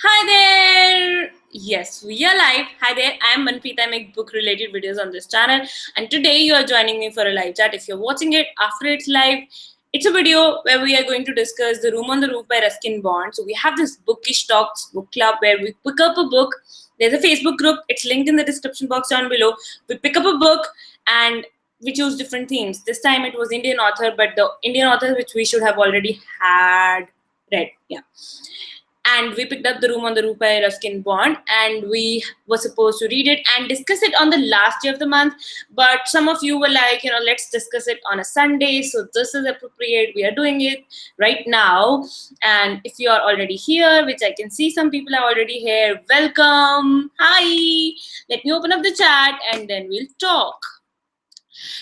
Hi there! Yes, we are live. Hi there, I am Manpreet. I make book related videos on this channel, and today you are joining me for a live chat. If you're watching it after it's live, it's a video where we are going to discuss The Room on the Roof by Ruskin Bond. So, we have this Bookish Talks book club where we pick up a book. There's a Facebook group, it's linked in the description box down below. We pick up a book and we choose different themes. This time it was Indian author, but the Indian author which we should have already had read. Yeah, and we picked up The Room on the Roof by Ruskin Bond, and we were supposed to read it and discuss it on the last day of the month. But some of you were like, let's discuss it on a Sunday. So this is appropriate. We are doing it right now. And if you are already here, which I can see some people are already here, welcome. Hi. Let me open up the chat and then we'll talk.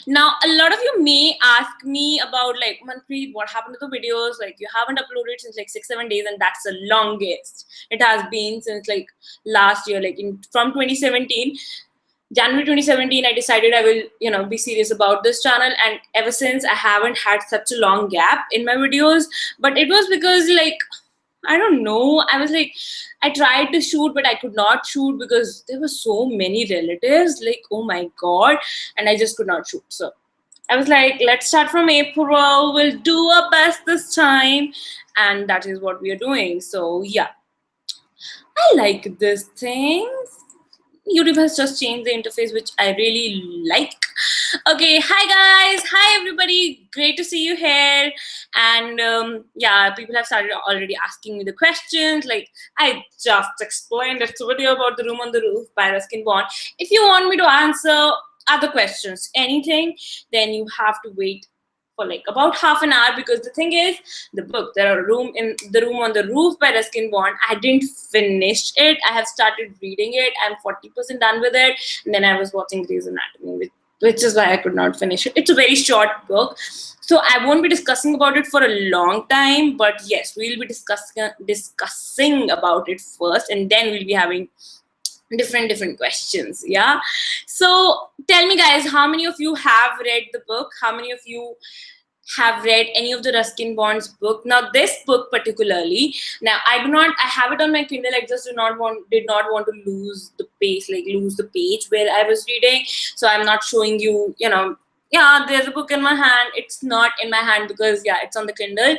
Now, a lot of you may ask me about like, Manpreet, what happened to the videos? Like, you haven't uploaded since like 6-7 days, and that's the longest it has been since like last year, like from 2017. January 2017, I decided I will, be serious about this channel, and ever since I haven't had such a long gap in my videos. But it was because like, I don't know. I was like, I tried to shoot, but I could not shoot because there were so many relatives. Like, oh my God. And I just could not shoot. So I was like, let's start from April. We'll do our best this time. And that is what we are doing. So yeah, I like this thing. YouTube has just changed the interface, which I really like. Okay, hi guys, hi everybody, great to see you here. And yeah, people have started already asking me the questions. Like, I just explained this video about The Room on the Roof by Ruskin Bond. If you want me to answer other questions, anything, then you have to wait for like about half an hour, because the thing is, the book, there are room in The Room on the Roof by Ruskin Bond, I didn't finish it. I have started reading it. I'm 40% done with it, and then I was watching Grey's Anatomy, which is why I could not finish it. It's a very short book, so I won't be discussing about it for a long time. But yes, we'll be discussing about it first, and then we'll be having different questions. Yeah, so tell me guys, how many of you have read the book? How many of you have read any of the Ruskin Bond's book? Now this book particularly, now I have it on my Kindle. I just did not want to lose the lose the page where I was reading. So I'm not showing you, yeah, there's a book in my hand. It's not in my hand because yeah, it's on the Kindle.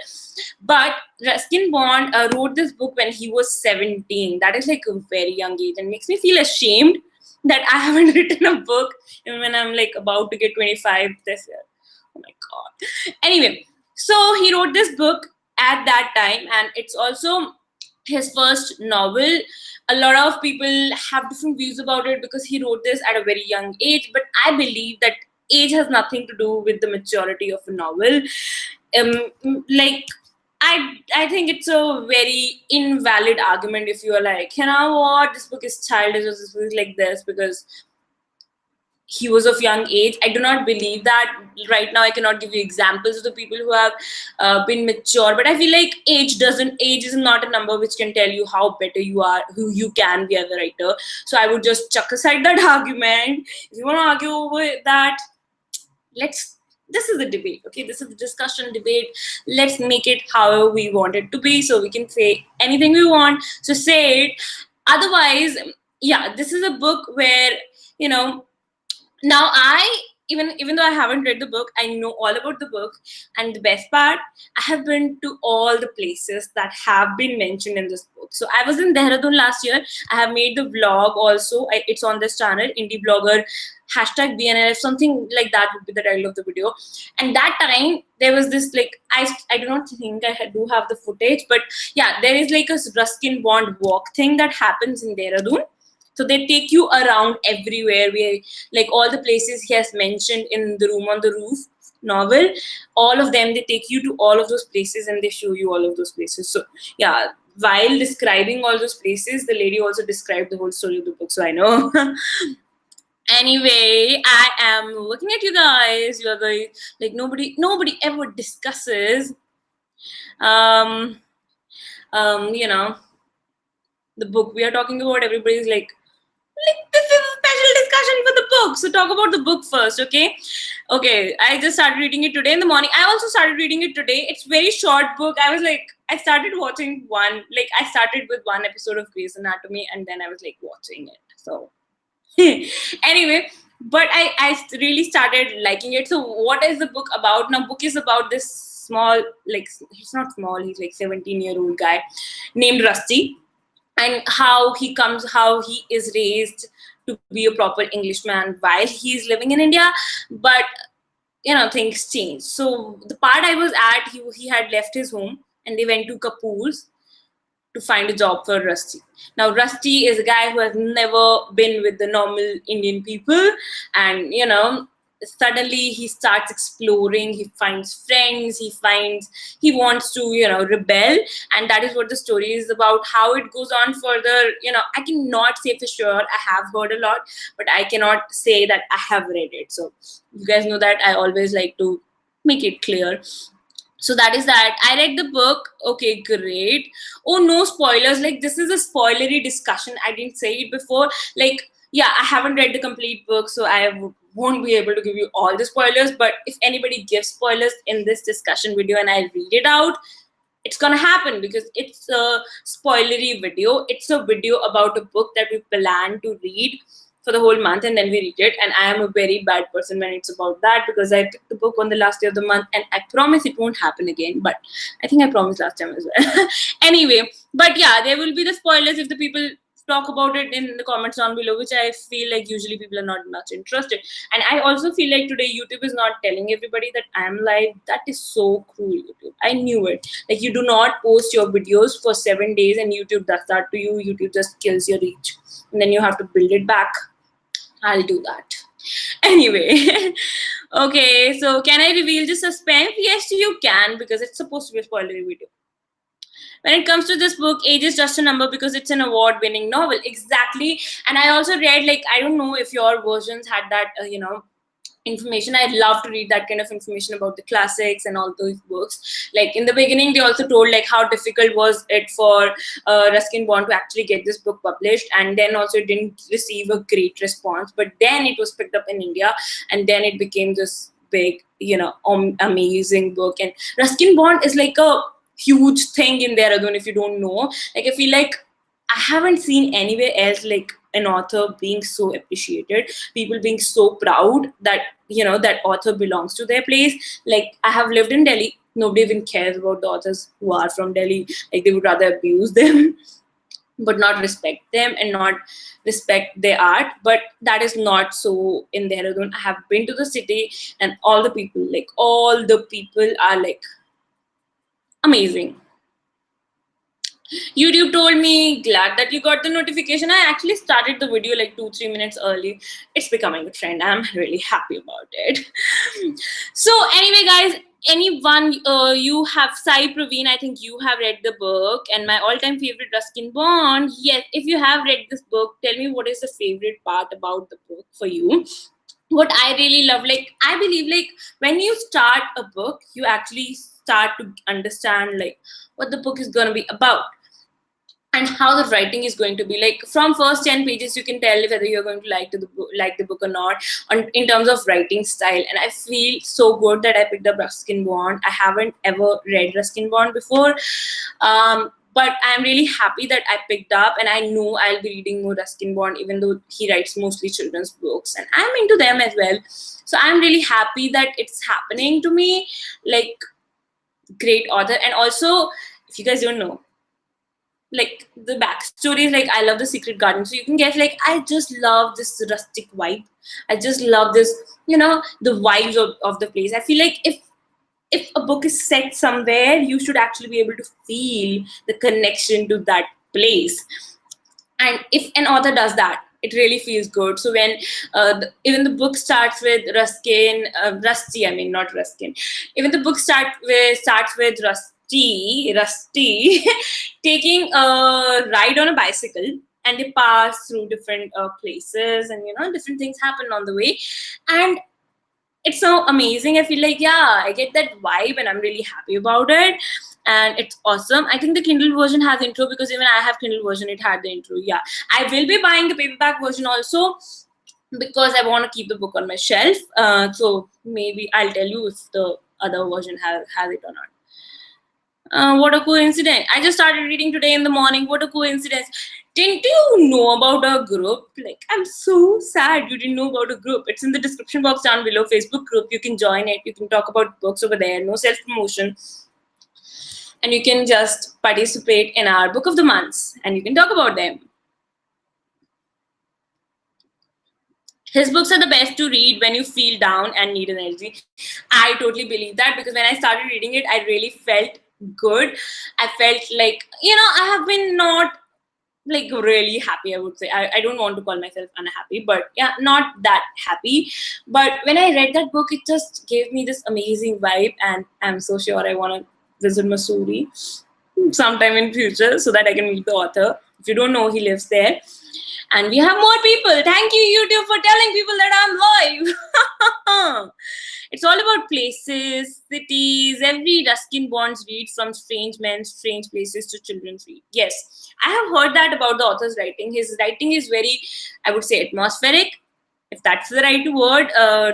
But Ruskin Bond wrote this book when he was 17. That is like a very young age, and makes me feel ashamed that I haven't written a book even when I'm like about to get 25 this year. Oh my God. Anyway, so he wrote this book at that time, and it's also his first novel. A lot of people have different views about it because he wrote this at a very young age, but I believe that age has nothing to do with the maturity of a novel. Like, I think it's a very invalid argument if you are like, what, this book is childish, or this book is like this because he was of young age. I do not believe that. Right now I cannot give you examples of the people who have been mature, but I feel like age is not a number which can tell you how better you are, who you can be as a writer. So I would just chuck aside that argument. If you want to argue over that, this is a debate, okay? This is a discussion debate. Let's make it however we want it to be, so we can say anything we want, so say it. Otherwise, yeah, this is a book where, now even though I haven't read the book, I know all about the book. And the best part, I have been to all the places that have been mentioned in this book. So I was in Dehradun last year. I have made the vlog also. It's on this channel, indie blogger #BNLF, something like that would be the title of the video. And that time there was this, like, I do not think I do have the footage, but yeah, there is like a Ruskin Bond walk thing that happens in Dehradun. So they take you around everywhere, where like all the places he has mentioned in The Room on the Roof novel, all of them, they take you to all of those places and they show you all of those places. So yeah, while describing all those places, the lady also described the whole story of the book, so I know. Anyway, I am looking at you guys. You are going like, nobody ever discusses the book we are talking about. Everybody's like, this is a special discussion for the book, so talk about the book first, okay? Okay, I just started reading it today in the morning. I also started reading it today. It's very short book. I was like, I started watching one, like I started with one episode of Grey's Anatomy and then I was like watching it. So anyway, but I really started liking it. So what is the book about? Now, book is about this small, like he's not small, he's like 17-year-old guy named Rusty, and how he is raised to be a proper Englishman while he's living in India. But things change. So the part I was at, he had left his home and they went to Kapoor's to find a job for Rusty. Now, Rusty is a guy who has never been with the normal Indian people, and suddenly he starts exploring. He finds friends. He wants to rebel, and that is what the story is about. How it goes on further, I cannot say for sure. I have heard a lot, but I cannot say that I have read it. So you guys know that I always like to make it clear. So that is that. I read the book. Okay, great. Oh, no spoilers. Like, this is a spoilery discussion. I didn't say it before. Like, yeah, I haven't read the complete book, so won't be able to give you all the spoilers. But if anybody gives spoilers in this discussion video and I read it out, it's gonna happen because it's a spoilery video. It's a video about a book that we plan to read for the whole month and then we read it. And I am a very bad person when it's about that because I picked the book on the last day of the month and I promise it won't happen again. But I think I promised last time as well. Anyway, but yeah, there will be the spoilers if the people talk about it in the comments down below, which I feel like usually people are not much interested. And I also feel like today YouTube is not telling everybody that I am live. That is so cruel, YouTube. I knew it. Like, you do not post your videos for 7 days and YouTube does that to you. YouTube just kills your reach and then you have to build it back. I'll do that. Anyway, okay, so can I reveal the suspense? Yes, you can, because it's supposed to be a spoilery video. When it comes to this book, age is just a number because it's an award-winning novel. Exactly. And I also read, like, I don't know if your versions had that, information. I'd love to read that kind of information about the classics and all those books. Like, in the beginning, they also told, like, how difficult was it for Ruskin Bond to actually get this book published. And then also it didn't receive a great response. But then it was picked up in India. And then it became this big, amazing book. And Ruskin Bond is like a huge thing in Dehradun, if you don't know. Like, I feel like I haven't seen anywhere else like an author being so appreciated, people being so proud that that author belongs to their place. Like, I have lived in Delhi, nobody even cares about the authors who are from Delhi. Like, they would rather abuse them but not respect them and not respect their art. But that is not so in Dehradun. I have been to the city and all the people are like amazing. YouTube told me, glad that you got the notification. I actually started the video like 2-3 minutes early. It's becoming a trend. I'm really happy about it. So anyway, guys, anyone, you have Sai Praveen, I think you have read the book, and my all-time favorite Ruskin Bond. Yes, if you have read this book, tell me what is the favorite part about the book for you. What I really love, like, I believe, like, when you start a book, you actually start to understand like what the book is going to be about and how the writing is going to be. Like, from first 10 pages you can tell whether you're going to like the book or not in terms of writing style. And I feel so good that I picked up Ruskin Bond. I haven't ever read Ruskin Bond before, but I'm really happy that I picked up, and I know I'll be reading more Ruskin Bond, even though he writes mostly children's books and I'm into them as well. So I'm really happy that it's happening to me. Like, great author. And also, if you guys don't know, like, the backstory is like, I love The Secret Garden, so you can get, like, I just love this rustic vibe. I just love this, the vibes of the place. I feel like if a book is set somewhere, you should actually be able to feel the connection to that place. And if an author does that, it really feels good. So when even the book starts with Rusty, not Ruskin. Even the book starts with Rusty taking a ride on a bicycle, and they pass through different places, and different things happen on the way, and it's so amazing. I feel like, yeah, I get that vibe, and I'm really happy about it. And it's awesome. I think the Kindle version has intro, because even I have Kindle version, it had the intro. Yeah, I will be buying the paperback version also. because I want to keep the book on my shelf. So maybe I'll tell you if the other version has it or not. What a coincidence. I just started reading today in the morning. What a coincidence. Didn't you know about our group? Like, I'm so sad you didn't know about a group. It's in the description box down below. Facebook group. You can join it. You can talk about books over there. No self promotion. And you can just participate in our book of the months and you can talk about them. His books are the best to read when you feel down and need energy. I totally believe that, because when I started reading it, I really felt good. I felt like, I have been not like really happy, I would say. I don't want to call myself unhappy, but yeah, not that happy. But when I read that book, it just gave me this amazing vibe, and I'm so sure I want to visit Missouri sometime in future so that I can meet the author. If you don't know, he lives there. And we have more people. Thank you, YouTube, for telling people that I'm live. It's all about places, cities. Every Ruskin Bonds reads from strange men, strange places to children's read. Yes, I have heard that about the author's writing. His writing is very, I would say, atmospheric, if that's the right word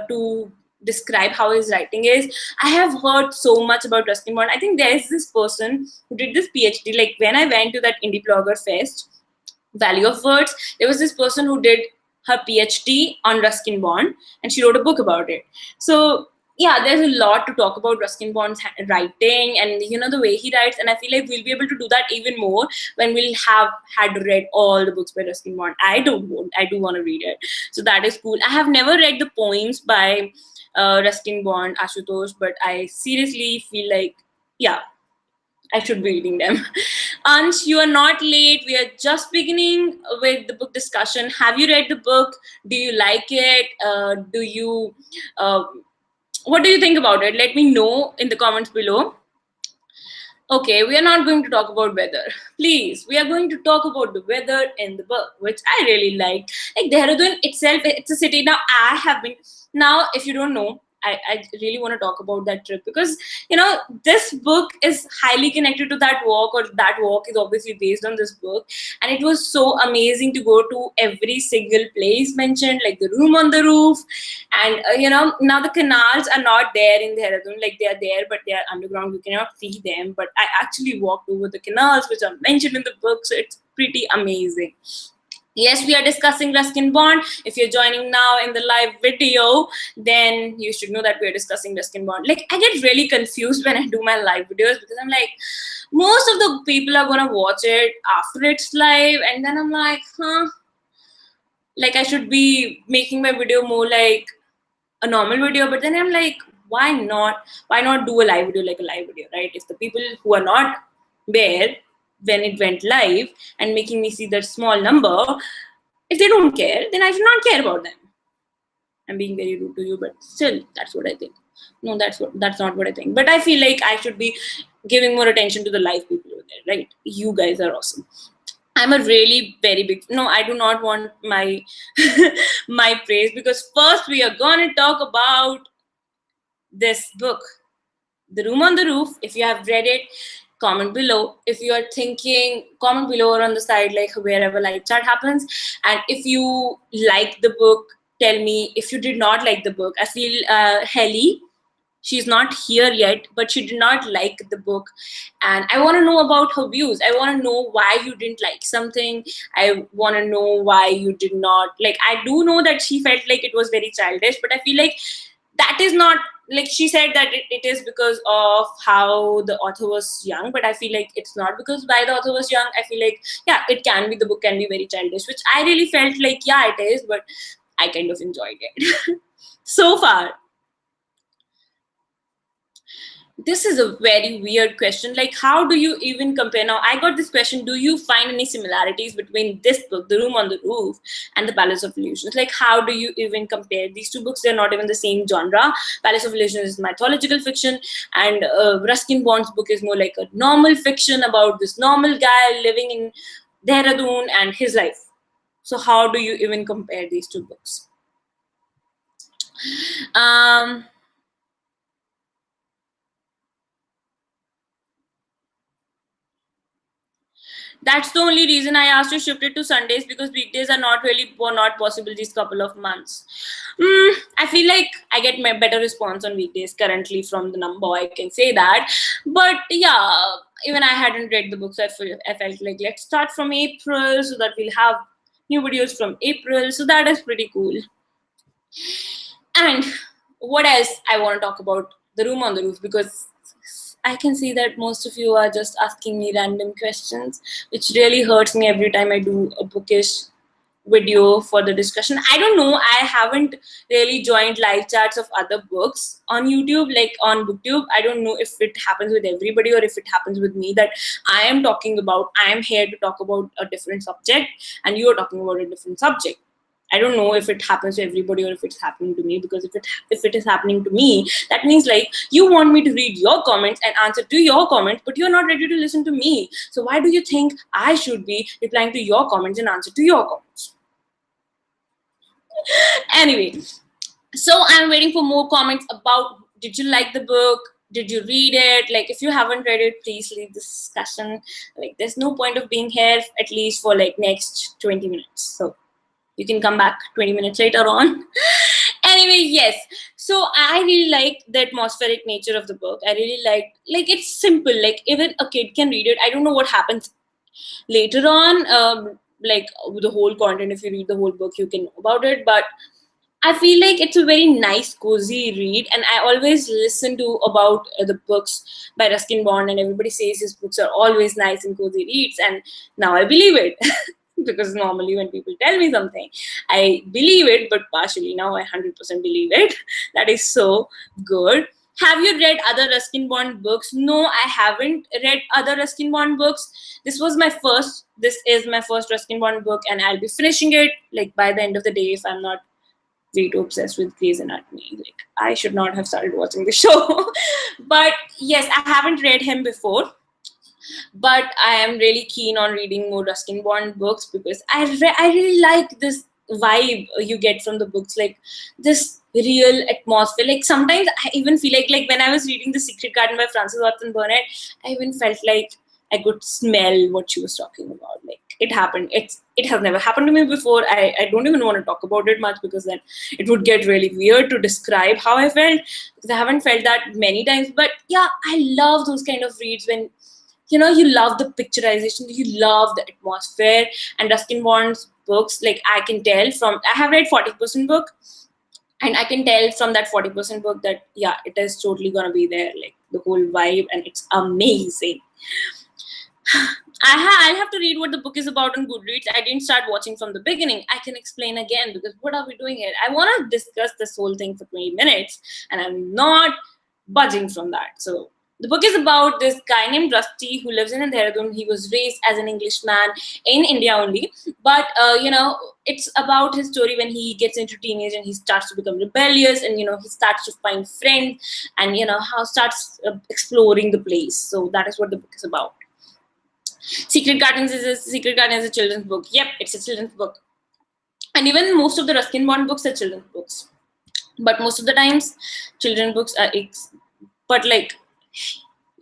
to describe how his writing is. I have heard so much about Ruskin Bond. I think there is this person who did this PhD. Like when I went to that Indie Blogger Fest, Value of Words, there was this person who did her PhD on Ruskin Bond and she wrote a book about it. So yeah, there's a lot to talk about Ruskin Bond's writing and the way he writes, and I feel like we'll be able to do that even more when we'll have had read all the books by Ruskin Bond. I do want to read it, so that is cool. I have never read the poems by Ruskin Bond, Ashutosh, but I seriously feel like, yeah, I should be reading them. Ansh, you are not late. We are just beginning with the book discussion. Have you read the book? Do you like it? Uh, what do you think about it? Let me know in the comments below. Okay, we are not going to talk about weather. Please, we are going to talk about the weather in the book, which I really liked. Like Dehradun itself, it's a city. Now, I have been. Now, if you don't know, I really want to talk about that trip because, this book is highly connected to that walk, or that walk is obviously based on this book. And it was so amazing to go to every single place mentioned, like the room on the roof, and now the canals are not there in Dehradun. Like they are there, but they are underground. You cannot see them. But I actually walked over the canals, which are mentioned in the book. So it's pretty amazing. Yes, we are discussing Ruskin Bond. If you're joining now in the live video, then you should know that we are discussing Ruskin Bond. Like, I get really confused when I do my live videos because I'm like, most of the people are gonna watch it after it's live, and then I'm like, like I should be making my video more like a normal video, but then I'm like, why not do a live video like a live video, right? If the people who are not there when it went live and making me see that small number, if they don't care, then I should not care about them. I'm being very rude to you, but still, that's what I think. No, that's not what I think. But I feel like I should be giving more attention to the live people over there, right? You guys are awesome. I'm a really very big, no, I do not want my my praise, because first we are gonna talk about this book, The Room on the Roof. If you have read it, comment below. If you are thinking, comment below or on the side, like wherever live chat happens. And if you like the book, tell me. If you did not like the book, I feel Helly, she's not here yet, but she did not like the book, and I want to know about her views. I want to know why you didn't like something. I want to know why you did not like. I do know that she felt like it was very childish, but I feel like that is not, like she said that it is because of how the author was young, but I feel like it's not because why the author was young. I feel like, yeah, it can be, the book can be very childish, which I really felt like, yeah, it is, but I kind of enjoyed it. So far, this is a very weird question. Like, how do you even compare? Now, I got this question: do you find any similarities between this book, The Room on the Roof, and The Palace of Illusions? Like, how do you even compare these two books? They're not even the same genre. Palace of Illusions is mythological fiction, and Ruskin Bond's book is more like a normal fiction about this normal guy living in Dehradun and his life. So, how do you even compare these two books? Um, That's the only reason I asked to shift it to Sundays, because weekdays are not possible these couple of months. I feel like I get my better response on weekdays currently from the number, I can say that. But yeah, even I hadn't read the books. I felt like let's start from April so that we'll have new videos from April. So that is pretty cool. And what else I want to talk about? The Room on the Roof, because I can see that most of you are just asking me random questions, which really hurts me every time I do a bookish video for the discussion. I don't know, I haven't really joined live chats of other books on YouTube, like on Booktube. I don't know if it happens with everybody or if it happens with me, that I am here to talk about a different subject and you are talking about a different subject. I don't know if it happens to everybody or if it's happening to me, because if it is happening to me, that means like you want me to read your comments and answer to your comments, but you're not ready to listen to me. So why do you think I should be replying to your comments and answer to your comments? Anyway, so I'm waiting for more comments about, did you like the book? Did you read it? Like, if you haven't read it, please leave the discussion. Like, there's no point of being here at least for like next 20 minutes. So you can come back 20 minutes later on. Anyway, yes. So I really like the atmospheric nature of the book. I really like it's simple. Like even a kid can read it. I don't know what happens later on. Like the whole content, if you read the whole book, you can know about it. But I feel like it's a very nice, cozy read, and I always listen to about the books by Ruskin Bond, and everybody says his books are always nice and cozy reads, and now I believe it. Because normally when people tell me something, I believe it, but partially. Now I 100% believe it. That is so good. Have you read other Ruskin Bond books? No, I haven't read other Ruskin Bond books. This is my first Ruskin Bond book, and I'll be finishing it like by the end of the day if I'm not way too obsessed with Grey's Anatomy. Like, I should not have started watching the show. But yes, I haven't read him before. But I am really keen on reading more Ruskin Bond books, because I really like this vibe you get from the books, like this real atmosphere. Like sometimes I even feel like when I was reading The Secret Garden by Frances Horton Burnett, I even felt like I could smell what she was talking about. Like it happened. It has never happened to me before. I don't even want to talk about it much, because then it would get really weird to describe how I felt, because I haven't felt that many times. But yeah, I love those kind of reads when you love the picturization, you love the atmosphere. And Ruskin Bond's books, like I can tell from, I have read 40% book, and I can tell from that 40% book that yeah, it is totally gonna be there, like the whole vibe, and it's amazing. I'll have to read what the book is about on Goodreads. I didn't start watching from the beginning. I can explain again, because what are we doing here? I want to discuss this whole thing for 20 minutes, and I'm not budging from that. So the book is about this guy named Rusty who lives in Dehradun. He was raised as an Englishman in India only, but it's about his story when he gets into teenage and he starts to become rebellious, and he starts to find friends, and how starts exploring the place. So that is what the book is about. Secret Garden is a children's book. Yep, it's a children's book. And even most of the Ruskin Bond books are children's books. But most of the times, children's books are but like,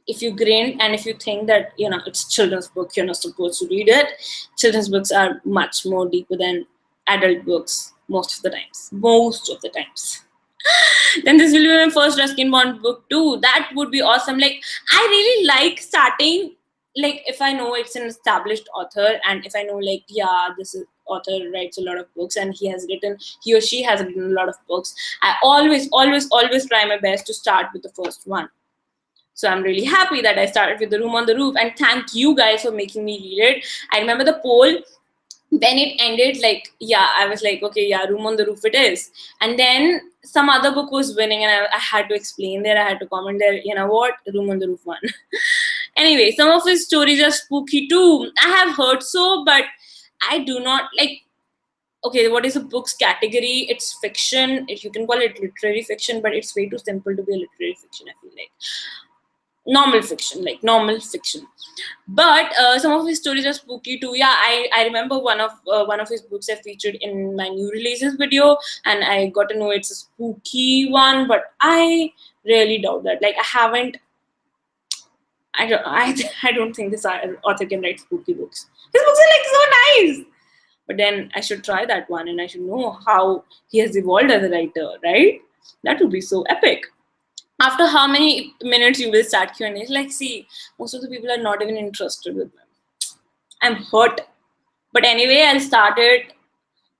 if you grin and if you think that it's children's book, you're not supposed to read it. Children's books are much more deeper than adult books most of the times. Most of the times. Then this will be my first Ruskin Bond book too. That would be awesome. Like I really like starting, like if I know it's an established author, and if I know like this author writes a lot of books and he or she has written a lot of books, I always try my best to start with the first one. So I'm really happy that I started with The Room on the Roof, and thank you guys for making me read it. I remember the poll when it ended, like I was like, okay, Room on the Roof it is. And then some other book was winning, and I had to explain there, I had to comment there, what, Room on the Roof won. Anyway, some of his stories are spooky too. I have heard so, but I do not like. Okay, what is a book's category? It's fiction. If you can call it literary fiction, but it's way too simple to be a literary fiction, I feel like. Normal fiction. But some of his stories are spooky too. I remember one of his books I featured in my new releases video, and I got to know it's a spooky one, but I really doubt that. Like I I don't think this author can write spooky books. His books are like so nice. But then I should try that one and I should know how he has evolved as a writer, right? That would be so epic. After how many minutes you will start Q&A? Like, see, most of the people are not even interested with them. I'm hurt. But anyway, I'll start it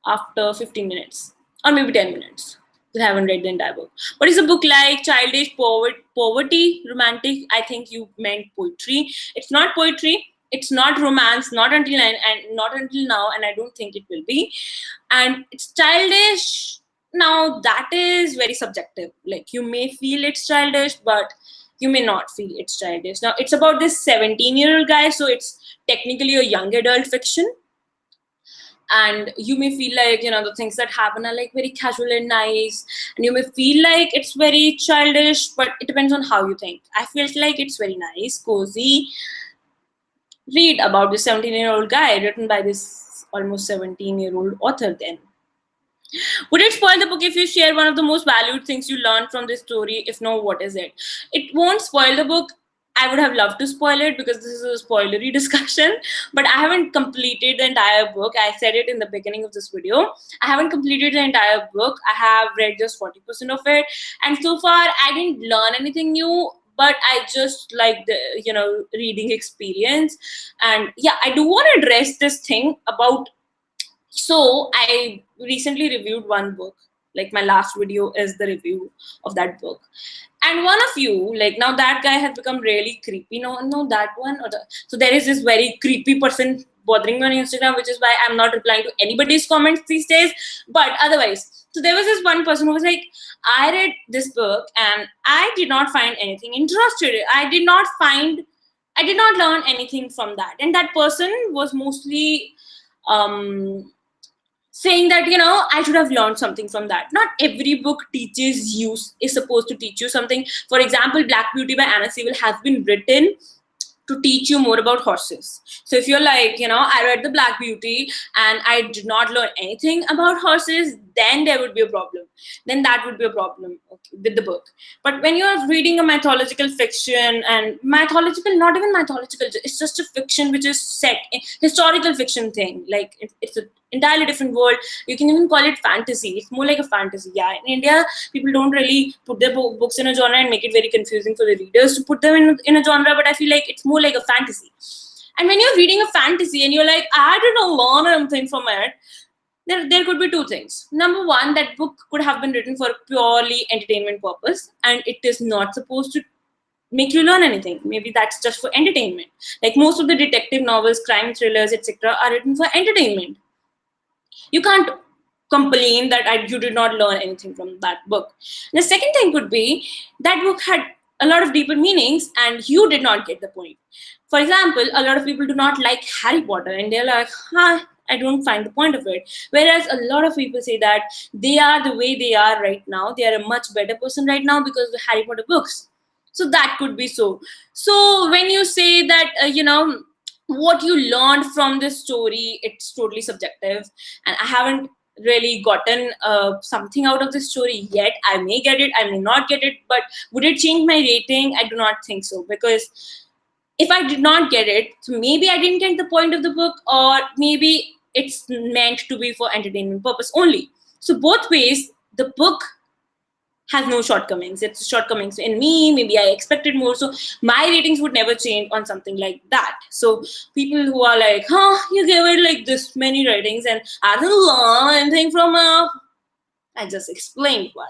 after 15 minutes or maybe 10 minutes. You haven't read the entire book. What is a book like? Childish poverty, romantic? I think you meant poetry. It's not poetry. It's not romance. Not until and not until now, and I don't think it will be. And it's childish. Now that is very subjective. Like you may feel it's childish, but you may not feel it's childish. Now it's about this 17-year-old guy, so it's technically a young adult fiction, and you may feel like the things that happen are like very casual and nice, and you may feel like it's very childish, but it depends on how you think. I felt like it's very nice, cozy read about this 17-year-old guy written by this almost 17-year-old author. Then would it spoil the book if you share one of the most valued things you learned from this story? If no, what is it? It won't spoil the book. I would have loved to spoil it because this is a spoilery discussion, but I haven't completed the entire book. I said it in the beginning of this video. I haven't completed the entire book. I have read just 40% of it. And so far, I didn't learn anything new, but I just like the, reading experience. And yeah, I do want to address this thing about, so I recently reviewed one book. Like my last video is the review of that book. And one of you, like now that guy has become really creepy. No, that one. So there is this very creepy person bothering me on Instagram, which is why I'm not replying to anybody's comments these days. But otherwise, so there was this one person who was like, I read this book and I did not find anything interested. I did not learn anything from that. And that person was mostly saying that I should have learned something from that. Not every book is supposed to teach you something. For example, Black Beauty by Anna Sewell has been written to teach you more about horses. So if you're like, I read the Black Beauty and I did not learn anything about horses, then there would be a problem. Then that would be a problem with the book. But when you're reading a mythological fiction, and not even mythological, it's just a fiction which is set in historical fiction thing. Like it's an entirely different world. You can even call it fantasy. It's more like a fantasy. Yeah, in India, people don't really put their books in a genre and make it very confusing for the readers to put them in a genre, but I feel like it's more like a fantasy. And when you're reading a fantasy and you're like, I didn't learn anything from it, there could be two things. Number one, that book could have been written for purely entertainment purpose, and it is not supposed to make you learn anything. Maybe that's just for entertainment. Like most of the detective novels, crime thrillers, etc., are written for entertainment. You can't complain that you did not learn anything from that book. The second thing could be that book had a lot of deeper meanings and you did not get the point. For example, a lot of people do not like Harry Potter and they're like, I don't find the point of it. Whereas a lot of people say that they are the way they are right now. They are a much better person right now because of the Harry Potter books. So that could be so. So when you say that, what you learned from this story, it's totally subjective. And I haven't really gotten something out of this story yet. I may get it, I may not get it. But would it change my rating? I do not think so. Because if I did not get it, so maybe I didn't get the point of the book, or maybe it's meant to be for entertainment purpose only. So both ways, the book has no shortcomings. It's shortcomings in me. Maybe I expected more. So my ratings would never change on something like that. So people who are like, you gave it like this many ratings and I didn't learn anything from I just explained why.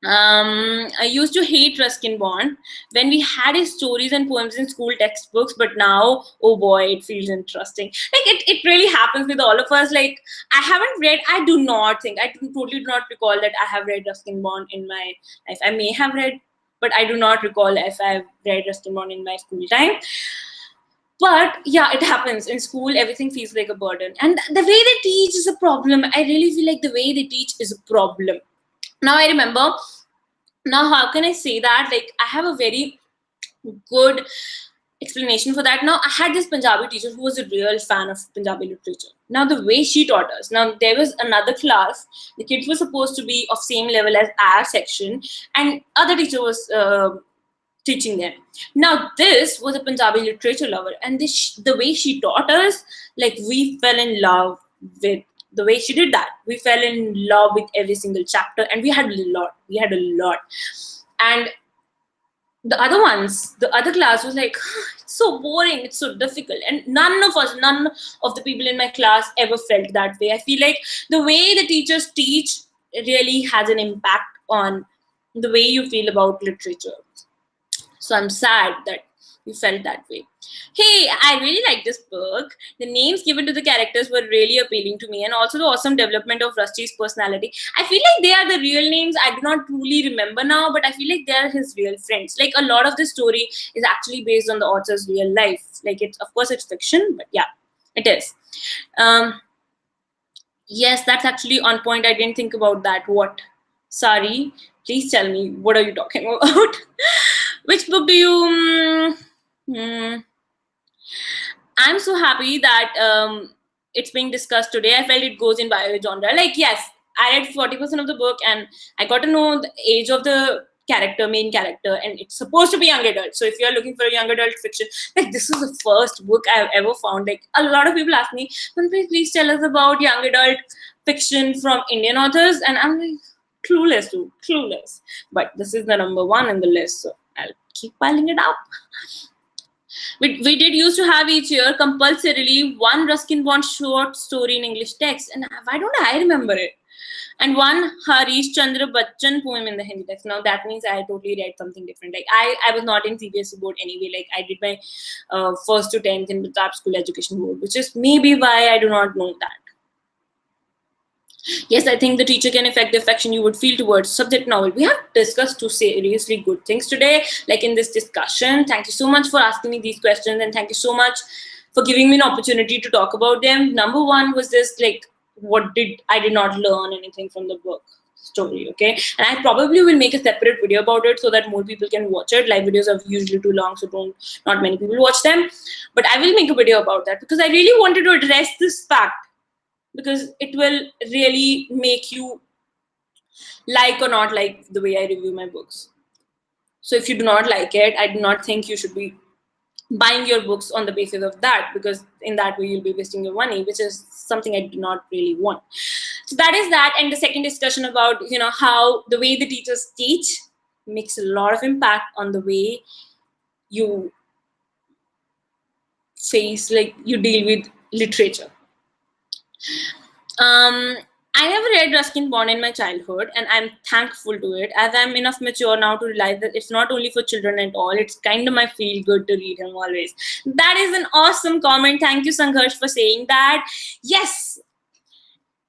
I used to hate Ruskin Bond when we had his stories and poems in school textbooks, but now, oh boy, it feels interesting. Like it really happens with all of us. Like I totally do not recall that I have read Ruskin Bond in my life. I may have read, but I do not recall if I've read Ruskin Bond in my school time. But yeah, it happens in school. Everything feels like a burden, and the way they teach is a problem. I really feel like the way they teach is a problem. Now I remember. Now, how can I say that? Like, I have a very good explanation for that. Now, I had this Punjabi teacher who was a real fan of Punjabi literature. Now, the way she taught us. Now, there was another class. The kids were supposed to be of same level as our section, and other teacher was teaching them. Now, this was a Punjabi literature lover, and the way she taught us, like, we fell in love with the way she did that. We fell in love with every single chapter, and we had a lot. We had a lot. And the other ones, the other class was like, it's so boring, it's so difficult. And none of the people in my class ever felt that way. I feel like the way the teachers teach really has an impact on the way you feel about literature. So I'm sad that you felt that way. Hey, I really like this book. The names given to the characters were really appealing to me, and also the awesome development of Rusty's personality. I feel like they are the real names. I do not truly remember now, but I feel like they are his real friends. Like, a lot of the story is actually based on the author's real life. Like, it's, of course, it's fiction, but yeah, it is. Yes, that's actually on point. I didn't think about that. What? Sorry, please tell me. What are you talking about? Which book do you? I'm so happy that it's being discussed today. I felt it goes in bio genre. Like, yes, I read 40% of the book, and I got to know the age of the main character, and it's supposed to be young adult. So if you're looking for a young adult fiction, like, this is the first book I've ever found. Like, a lot of people ask me, please tell us about young adult fiction from Indian authors, and I'm like, clueless, dude, clueless. But this is the number one in the list, so I'll keep piling it up. We did used to have each year compulsorily one Ruskin Bond short story in English text, and why don't I remember it? And one Harish Chandra Bachchan poem in the Hindi text. Now that means I totally read something different. Like, I was not in CBSE board anyway. Like, I did my 1st to 10th in the Punjab School Education Board, which is maybe why I do not know that. Yes, I think the teacher can affect the affection you would feel towards subject novel. We have discussed two seriously good things today, like in this discussion. Thank you so much for asking me these questions, and thank you so much for giving me an opportunity to talk about them. Number one was this, like, I did not learn anything from the book story, okay? And I probably will make a separate video about it so that more people can watch it. Live videos are usually too long, so not many people watch them. But I will make a video about that because I really wanted to address this fact, because it will really make you like or not like the way I review my books. So if you do not like it, I do not think you should be buying your books on the basis of that, because in that way you'll be wasting your money, which is something I do not really want. So that is that. And the second discussion about, how the way the teachers teach makes a lot of impact on the way you you deal with literature. I never read Ruskin Bond in my childhood, and I'm thankful to it, as I'm enough mature now to realize that it's not only for children at all. It's kind of my feel good to read him always. That is an awesome comment. Thank you, Sangharsh, for saying that. Yes,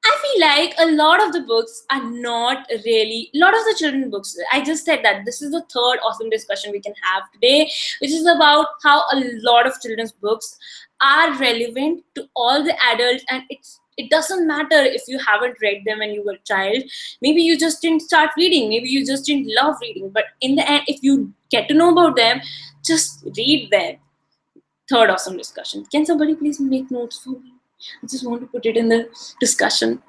I feel like a lot of the books are not really, a lot of the children's books, I just said that this is the third awesome discussion we can have today, which is about how a lot of children's books are relevant to all the adults, and it doesn't matter if you haven't read them when you were a child. Maybe you just didn't start reading, maybe you just didn't love reading, but in the end, if you get to know about them, just read them. Third awesome discussion. Can somebody please make notes for me? I just want to put it in the discussion.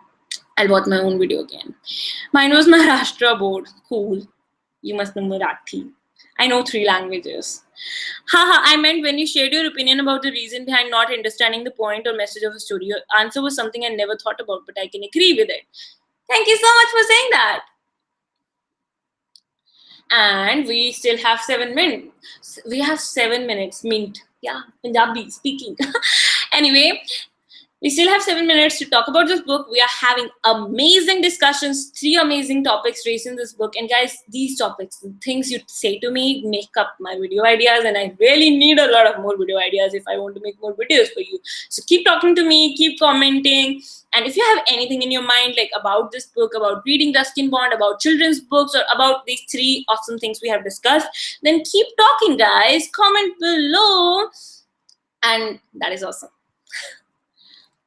I'll watch my own video again. Mine was Maharashtra board. Cool. You must know Marathi. I know 3 languages. Haha, I meant when you shared your opinion about the reason behind not understanding the point or message of a story, your answer was something I never thought about, but I can agree with it. Thank you so much for saying that. And we still have 7 minutes. We have 7 minutes. Mint. Yeah, Punjabi speaking. Anyway, we still have 7 minutes to talk about this book. We are having amazing discussions, 3 amazing topics raised in this book. And guys, these topics, the things you say to me, make up my video ideas. And I really need a lot of more video ideas if I want to make more videos for you. So keep talking to me, keep commenting. And if you have anything in your mind, like about this book, about reading Ruskin Bond, about children's books, or about these 3 awesome things we have discussed, then keep talking, guys. Comment below. And that is awesome.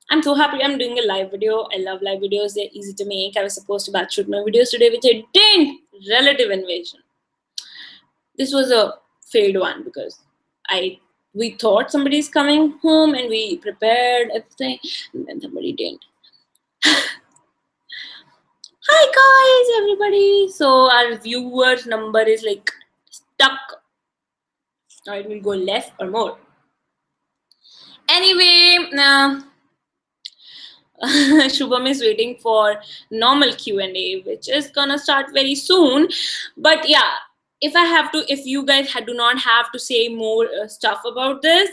I'm so happy I'm doing a live video. I love live videos. They're easy to make. I was supposed to batch shoot my videos today, which I didn't. Relative invasion. This was a failed one because we thought somebody's coming home and we prepared everything, and then somebody didn't. Hi guys, everybody. So our viewers number is like stuck or it will go less or more. Anyway, Shubham is waiting for normal Q&A, which is gonna start very soon. But yeah, if you guys do not have to say more stuff about this,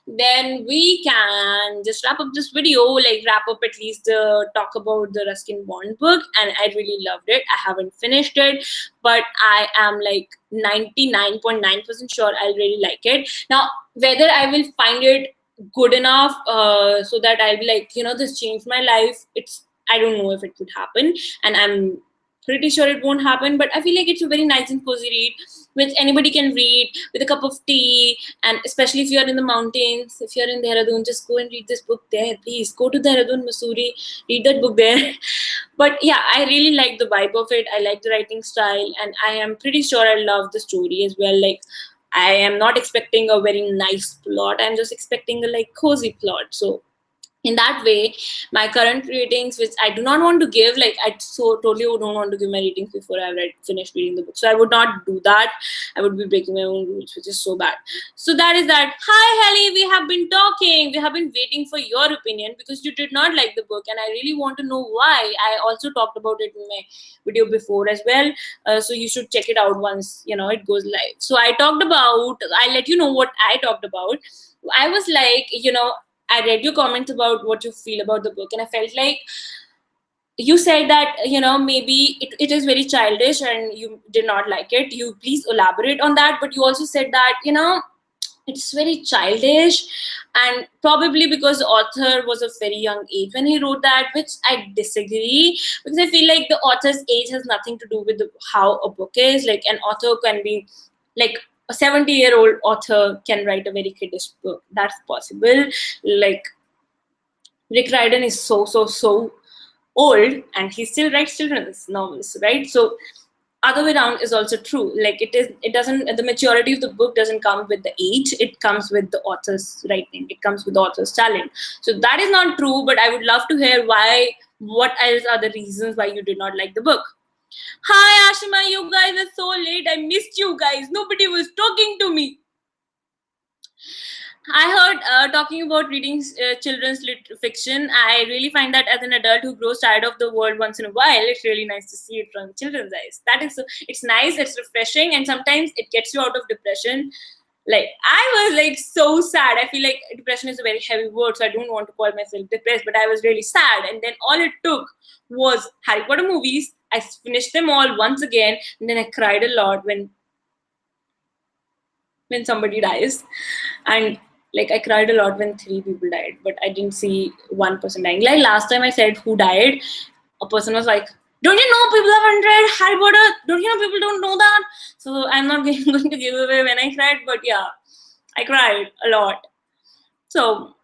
then we can just wrap up this video, like wrap up at least the talk about the Ruskin Bond book. And I really loved it. I haven't finished it, but I am like 99.9% sure I'll really like it. Now, whether I will find it good enough so that I'll be like, this changed my life, I don't know if it could happen, and I'm pretty sure it won't happen, but I feel like it's a very nice and cozy read which anybody can read with a cup of tea. And especially if you're in the mountains, if you're in Dehradun, just go and read this book there. Please go to Dehradun, Missouri, read that book there. But yeah, I really like the vibe of it. I like the writing style, and I am pretty sure I love the story as well. Like, I am not expecting a very nice plot. I'm just expecting a like cozy plot. So in that way, my current ratings, which I do not want to give, like I so totally don't want to give my ratings before I finished reading the book. So I would not do that. I would be breaking my own rules, which is so bad. So that is that. Hi Helly, we have been talking. We have been waiting for your opinion because you did not like the book, and I really want to know why. I also talked about it in my video before as well. So you should check it out once it goes live. So I talked about. I'll let you know what I talked about. I was like, I read your comments about what you feel about the book, and I felt like you said that maybe it is very childish and you did not like it. You please elaborate on that. But you also said that it's very childish, and probably because the author was of very young age when he wrote that, which I disagree, because I feel like the author's age has nothing to do with how a book is. Like, an author can be like a 70-year-old author can write a very kiddish book. That's possible. Like, Rick Riordan is so old and he still writes children's novels, right? So other way around is also true. Like, it doesn't, the maturity of the book doesn't come with the age, it comes with the author's writing, it comes with the author's talent. So that is not true, but I would love to hear what else are the reasons why you did not like the book. Hi Ashima, you guys are so late. I missed you guys. Nobody was talking to me. I heard talking about reading children's fiction. I really find that as an adult who grows tired of the world once in a while, it's really nice to see it from children's eyes. That is, it's nice, it's refreshing, and sometimes it gets you out of depression. Like, I was like so sad. I feel like depression is a very heavy word, so I don't want to call myself depressed, but I was really sad. And then all it took was Harry Potter movies. I finished them all once again, and then I cried a lot when somebody dies. And like, I cried a lot when 3 people died, but I didn't see one person dying. Like, last time I said who died, a person was like, don't you know people have read Harry Potter? Don't you know people don't know that? So I'm not going to give away when I cried, but yeah, I cried a lot. So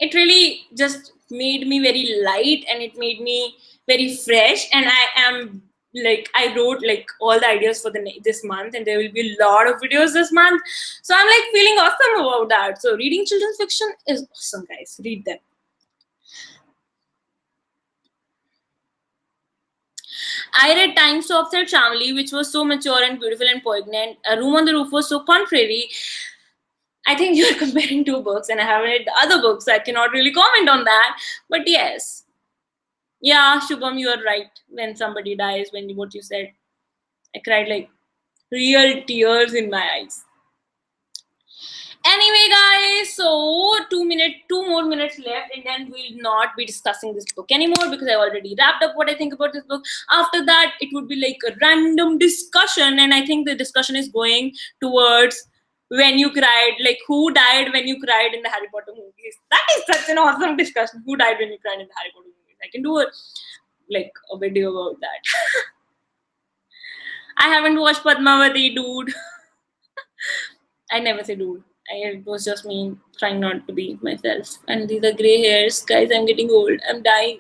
it really just made me very light, and it made me very fresh. And I wrote like all the ideas for this month, and there will be a lot of videos this month. So I'm like feeling awesome about that. So reading children's fiction is awesome, guys. Read them. I read Time Stops Their Family, which was so mature and beautiful and poignant. A Room on the Roof was so contrary. I think you're comparing two books, and I haven't read the other books, so I cannot really comment on that. But yes. Yeah, Shubham, you are right. When somebody dies, what you said, I cried like real tears in my eyes. Anyway, guys, so 2 more minutes left, and then we'll not be discussing this book anymore because I already wrapped up what I think about this book. After that, it would be like a random discussion, and I think the discussion is going towards when you cried, like who died when you cried in the Harry Potter movies. That is such an awesome discussion. Who died when you cried in the Harry Potter movies? I can do a video about that. I haven't watched Padmavati, dude. I never say dude. It was just me trying not to be myself. And these are gray hairs. Guys, I'm getting old. I'm dying.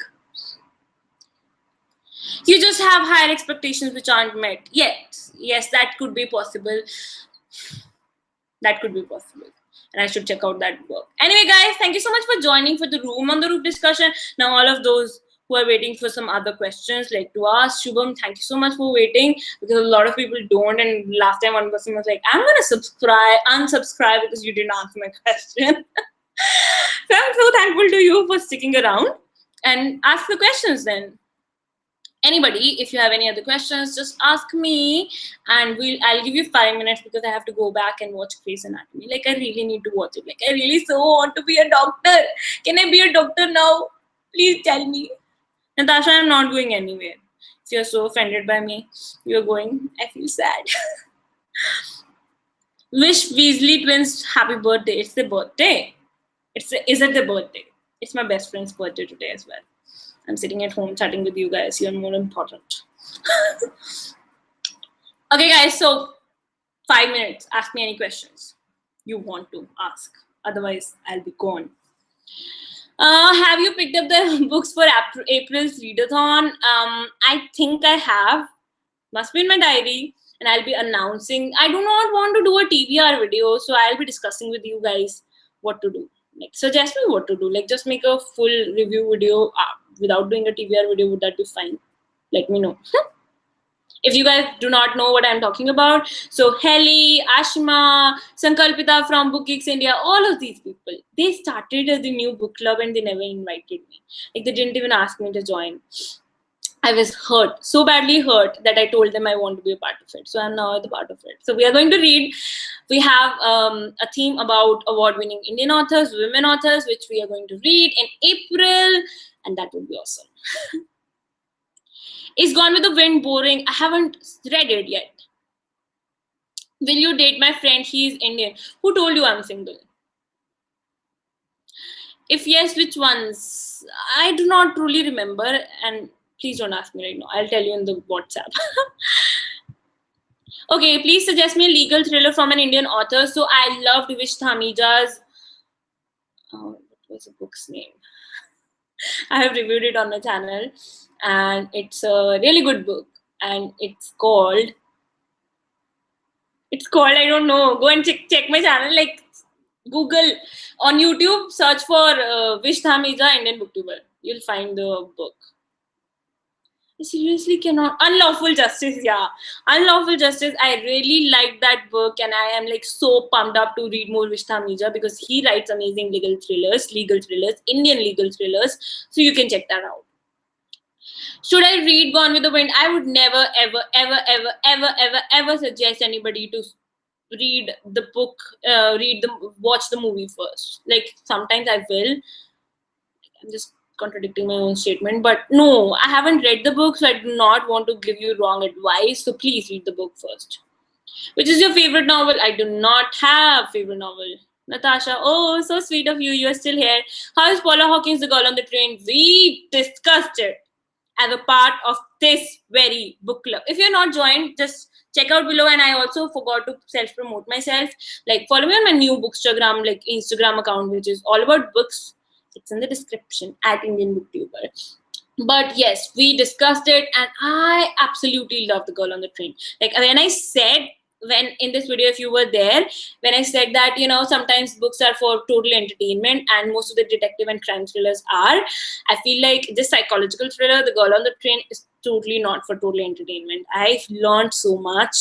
You just have higher expectations which aren't met. Yes, that could be possible. That could be possible. And I should check out that book. Anyway, guys, thank you so much for joining for the Room on the Roof discussion. Now, all of those who are waiting for some other questions like to ask. Shubham, thank you so much for waiting, because a lot of people don't. And last time one person was like, I'm gonna unsubscribe because you didn't answer my question. So I'm so thankful to you for sticking around and ask the questions then. Anybody, if you have any other questions, just ask me, and I'll give you 5 minutes because I have to go back and watch Grey's Anatomy. Like, I really need to watch it. Like, I really so want to be a doctor. Can I be a doctor now? Please tell me. Natasha, I'm not going anywhere. If you're so offended by me, you're going. I feel sad. Wish Weasley twins happy birthday. It's their birthday. Is it their birthday? It's my best friend's birthday today as well. I'm sitting at home chatting with you guys. You're more important. Okay, guys, so 5 minutes. Ask me any questions you want to ask. Otherwise, I'll be gone. Have you picked up the books for April's readathon? I think I have. Must be in my diary. And I'll be announcing. I do not want to do a TBR video, so I'll be discussing with you guys what to do. Like, suggest me what to do. Like, just make a full review video without doing a TBR video. Would that be fine? Let me know. If you guys do not know what I'm talking about, so Heli, Ashima, Sankalpita from Book Geeks India, all of these people, they started the new book club and they never invited me. Like, they didn't even ask me to join. I was hurt, so badly hurt, that I told them I want to be a part of it. So I'm now the part of it. So we are going to read. We have a theme about award-winning Indian authors, women authors, which we are going to read in April, and that will be awesome. Is Gone with the Wind boring? I haven't read it yet. Will you date my friend? He is Indian. Who told you I'm single? If yes, which ones? I do not truly remember, and please don't ask me right now. I'll tell you in the WhatsApp. Okay, please suggest me a legal thriller from an Indian author. So I loved Vish Thamija's. What was the book's name? I have reviewed it on my channel, and it's a really good book. And it's called, I don't know. Go and check my channel. Like, Google on YouTube, search for Vish Thamija Indian Booktuber. You'll find the book. I seriously cannot. Unlawful Justice, yeah. Unlawful Justice. I really like that book, and I am like so pumped up to read more Vish Thamija because he writes amazing legal thrillers, Indian legal thrillers. So you can check that out. Should I read Gone with the Wind? I would never, ever suggest anybody to read the book, watch the movie first. Like, sometimes I will. I'm just contradicting my own statement, but no, I haven't read the book, so I do not want to give you wrong advice. So please read the book first. Which is your favorite novel? I do not have favorite novel. Natasha, oh, so sweet of you. You are still here. How is Paula Hawkins The Girl on the Train? We discussed it as a part of this very book club. If you're not joined, just check out below. And I also forgot to self-promote myself. Like, follow me on my new Bookstagram, like Instagram account, which is all about books. It's in the description, at Indian Booktuber. But yes, we discussed it, and I absolutely love The Girl on the Train. Like, when I said, when in this video, if you were there, when I said that, you know, sometimes books are for total entertainment and most of the detective and crime thrillers are, I feel like this psychological thriller, The Girl on the Train, is totally not for total entertainment. I've learned so much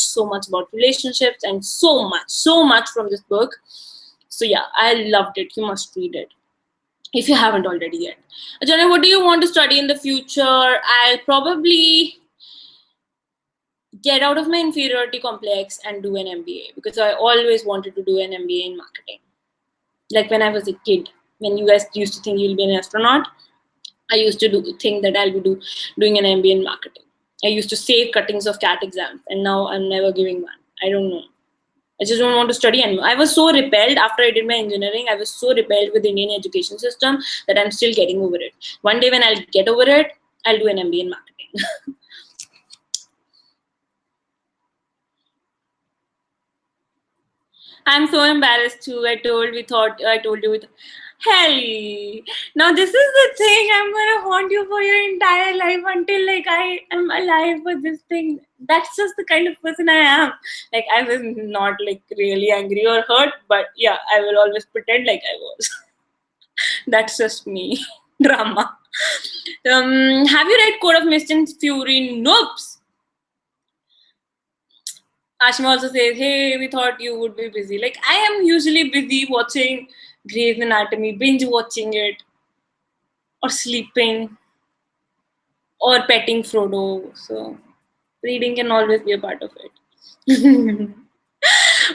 about relationships and so much from this book. So yeah, I loved it. You must read it if you haven't already yet. Ajana, what do you want to study in the future? I'll probably get out of my inferiority complex and do an MBA, because I always wanted to do an MBA in marketing. Like, when I was a kid, when you guys used to think you'll be an astronaut, I used to think that I'll be doing an MBA in marketing. I used to save cuttings of CAT exams, and now I'm never giving one. I don't know. I just don't want to study anymore. I was so repelled after I did my engineering. I was so repelled with the Indian education system that I'm still getting over it. One day when I'll get over it, I'll do an MBA in marketing. I'm so embarrassed too. I told you with Helly. Now this is the thing. I'm gonna haunt you for your entire life until like I am alive for this thing. That's just the kind of person I am. Like, I was not like really angry or hurt, but yeah, I will always pretend like I was. That's just me. Drama. Have you read Code of Mist and Fury? Nope. Ashima also says, hey, we thought you would be busy. Like, I am usually busy watching Grey's Anatomy, binge watching it, or sleeping, or petting Frodo. So, reading can always be a part of it.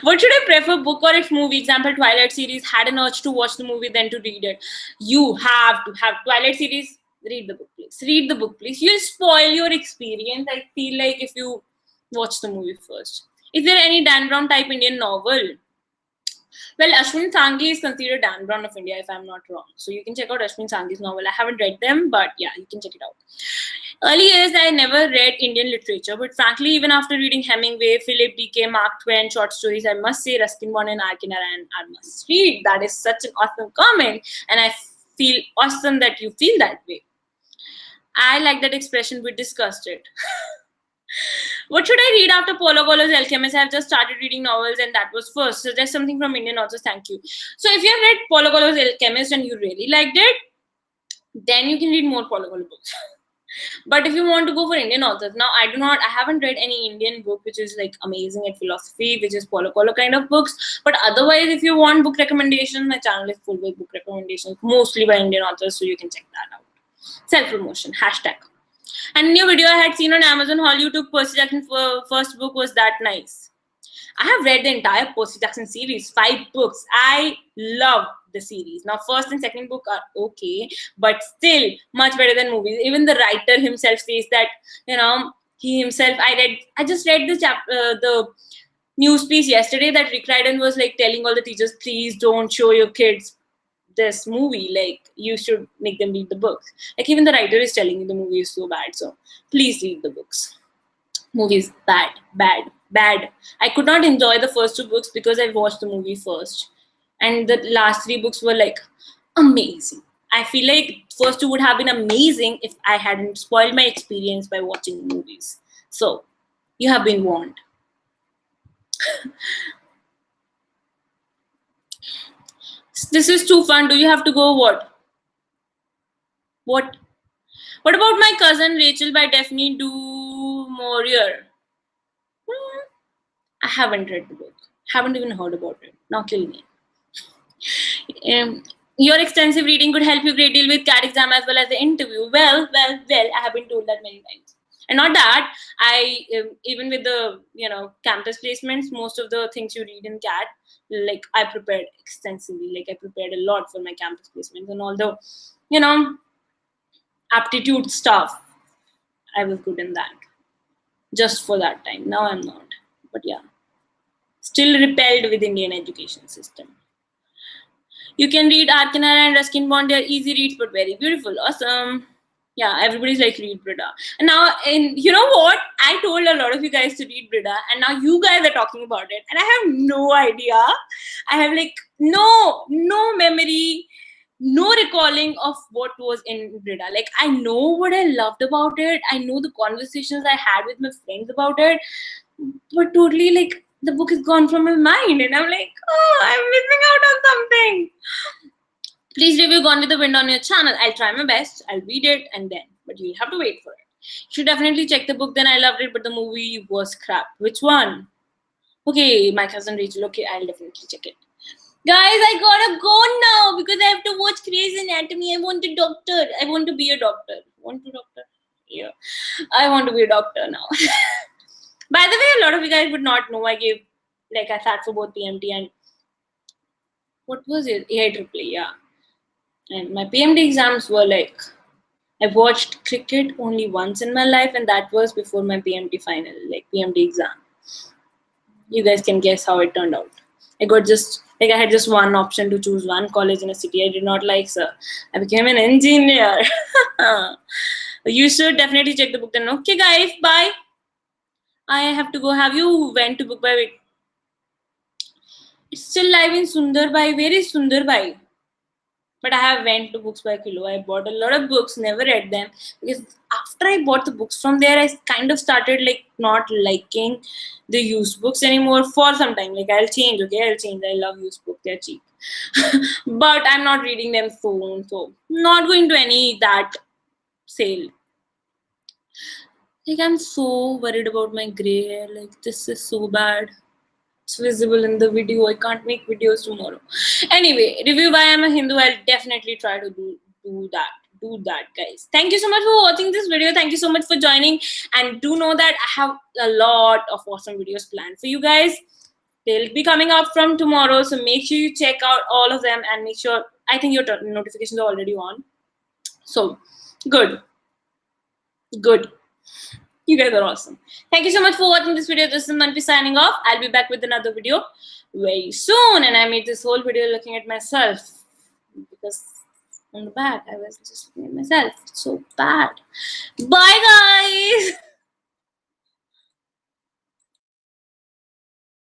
What should I prefer, book or its movie? Example, Twilight series. Had an urge to watch the movie, then to read it. You have to have Twilight series. Read the book, please. Read the book, please. You'll spoil your experience. I feel like if you watch the movie first. Is there any Dan Brown type Indian novel? Well, Ashwin Sanghi is considered Dan Brown of India, if I'm not wrong. So you can check out Ashwin Sanghi's novel. I haven't read them, but yeah, you can check it out. Early years, I never read Indian literature, but frankly, even after reading Hemingway, Philip D.K., Mark Twain, short stories, I must say Ruskin Bond and Arkinara are must read. That is such an awesome comment, and I feel awesome that you feel that way. I like that expression, we discussed it. What should I read after Paulo Coelho's Alchemist? I have just started reading novels and that was first. Suggest something from Indian authors, thank you. So if you have read Paulo Coelho's Alchemist and you really liked it, then you can read more Paulo Coelho books. But if you want to go for Indian authors, now I haven't read any Indian book which is like amazing at philosophy, which is Paulo Coelho kind of books. But otherwise, if you want book recommendations, my channel is full with book recommendations, mostly by Indian authors, so you can check that out. Self-promotion, hashtag. And new video I had seen on Amazon Haul, you took Percy Jackson's first book, was that nice? I have read the entire Percy Jackson series, 5 books. I love the series. Now, first and second book are okay, but still much better than movies. Even the writer himself says that, he himself, I just read the news piece yesterday that Rick Riordan was like telling all the teachers, please don't show your kids this movie, like you should make them read the books. Like even the writer is telling you the movie is so bad, so please read the books. Movie is bad. I could not enjoy the first 2 books because I watched the movie first, and the last 3 books were like amazing. I feel like first 2 would have been amazing if I hadn't spoiled my experience by watching movies. So you have been warned. This is too fun. Do you have to go? What about my cousin Rachel by Daphne du Maurier? I haven't read the book. Haven't even heard about it. Now kill me. Your extensive reading could help you a great deal with CAT exam as well as the interview. Well, I have been told that many times. And not that, even with the, campus placements, most of the things you read in CAT, like I prepared extensively. Like I prepared a lot for my campus placements and all the, aptitude stuff. I was good in that. Just for that time. Now I'm not. But yeah. Still repelled with Indian education system. You can read Arkinara and Ruskin Bond. They're easy reads but very beautiful. Awesome. Yeah, everybody's like, read Brida. And now, you know what? I told a lot of you guys to read Brida, and now you guys are talking about it. And I have no idea. I have like no memory, no recalling of what was in Brida. Like, I know what I loved about it. I know the conversations I had with my friends about it. But totally, like, the book is gone from my mind. And I'm like, oh, I'm missing out on something. Please review Gone with the Wind on your channel. I'll try my best. I'll read it and then. But you'll have to wait for it. You should definitely check the book. Then I loved it, but the movie was crap. Which one? Okay, my cousin Rachel. Okay, I'll definitely check it. Guys, I gotta go now because I have to watch Grey's Anatomy. I want a doctor. I want to be a doctor. Want to doctor? Yeah. I want to be a doctor now. By the way, a lot of you guys would not know I sat for both PMT and what was it? AIEEE, yeah. And my PMT exams were like, I watched cricket only once in my life, and that was before my PMT final, like PMT exam. You guys can guess how it turned out. I had just one option to choose one college in a city I did not like, so I became an engineer. You should definitely check the book then. Okay, guys, bye. I have to go. Have you went to Book by Wait? It's still live in Sundarbai. Where is Sundarbai? But I have went to Books by Kilo. I bought a lot of books, never read them. Because after I bought the books from there, I kind of started like not liking the used books anymore for some time. Like I'll change, okay? I'll change. I love used books. They're cheap. But I'm not reading them soon. So not going to any that sale. Like, I'm so worried about my gray hair. Like, this is so bad. It's visible in the video. I can't make videos tomorrow. Anyway, review why I'm a Hindu. I'll definitely try to do that. Do that, guys. Thank you so much for watching this video. Thank you so much for joining. And do know that I have a lot of awesome videos planned for you guys. They'll be coming up from tomorrow. So make sure you check out all of them and make sure, I think your notifications are already on. So, good. Good. You guys are awesome. Thank you so much for watching this video. This is Manpi signing off. I'll be back with another video very soon. And I made this whole video looking at myself because on the back I was just looking at myself. It's so bad. Bye, guys.